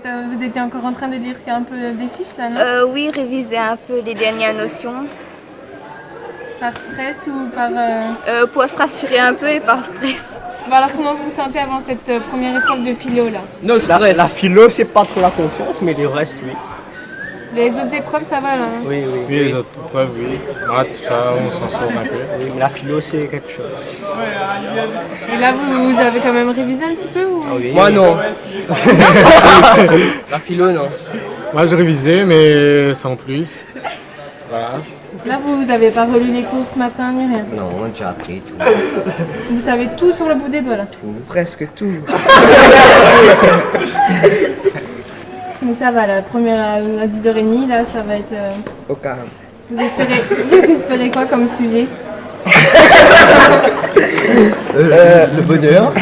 Vous étiez encore en train de lire un peu des fiches là, non? Oui, réviser un peu les dernières notions. Par stress ou par... Pour se rassurer un peu et par stress. Bon, alors comment vous vous sentez avant cette première épreuve de philo là? No stress. La philo, c'est pas trop la confiance, mais le reste, oui. Les autres épreuves ça va là, hein? Oui, oui. Oui, les autres preuves, oui. Maths, tout ça, on s'en sort un peu. Oui, mais la philo, c'est quelque chose. Et là vous avez quand même révisé un petit peu ou... Ah oui, Moi, oui. non. La philo, non. Moi, j'ai révisé, mais sans plus. Voilà. Là vous avez pas relu les cours ce matin ni rien? Non, on a déjà appris tout. Vous savez tout sur le bout des doigts là? Presque tout. Donc ça va, la première à 10h30 là ça va être... Au calme. Vous espérez quoi comme sujet? Le bonheur.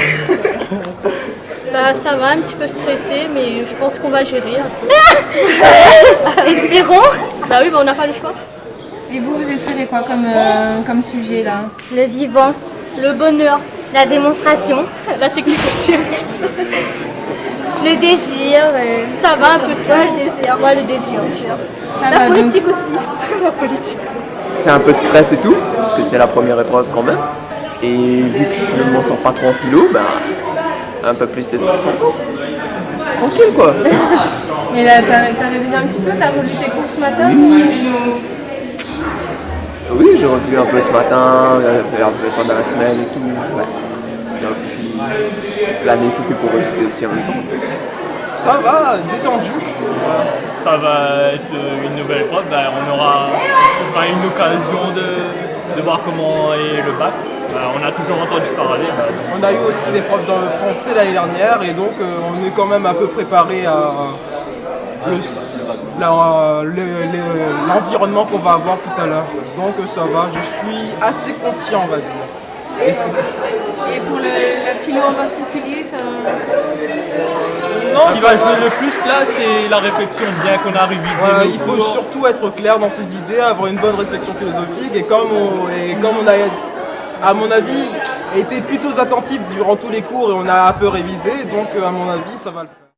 Bah ça va, un petit peu stressé, mais je pense qu'on va gérer un peu. Espérons. Bah oui, bah on n'a pas le choix. Et vous espérez quoi comme sujet là? Le vivant, le bonheur, la démonstration, La technique aussi un petit peu. le désir. Ça va un peu ça, le désir. Ouais, le désir. Ça La va, donc. politique aussi. La politique. C'est un peu de stress et tout, parce que c'est la première épreuve quand même. Et vu que je m'en sors pas trop en philo, ben un peu plus de stress encore. Tranquille quoi. Et là t'as révisé un petit peu? T'as relu tes cours ce matin? Oui, j'ai revu un peu ce matin, pendant la semaine et tout. Ouais. Donc, puis, l'année c'est fait pour réviser aussi en même temps. Ça va, détendu. Ça va être une nouvelle épreuve, ce sera une occasion de voir comment est le bac. On a toujours entendu parler. On a eu aussi l'épreuve dans le français l'année dernière et donc on est quand même un peu préparé à l'environnement qu'on va avoir tout à l'heure. Donc ça va, je suis assez confiant on va dire. Et pour la philo en particulier, ça... Ce qui va jouer le plus là, c'est la réflexion, bien qu'on a révisé. Voilà, il faut surtout être clair dans ses idées, avoir une bonne réflexion philosophique et comme on a, à mon avis, été plutôt attentif durant tous les cours et on a un peu révisé, donc à mon avis ça va le faire.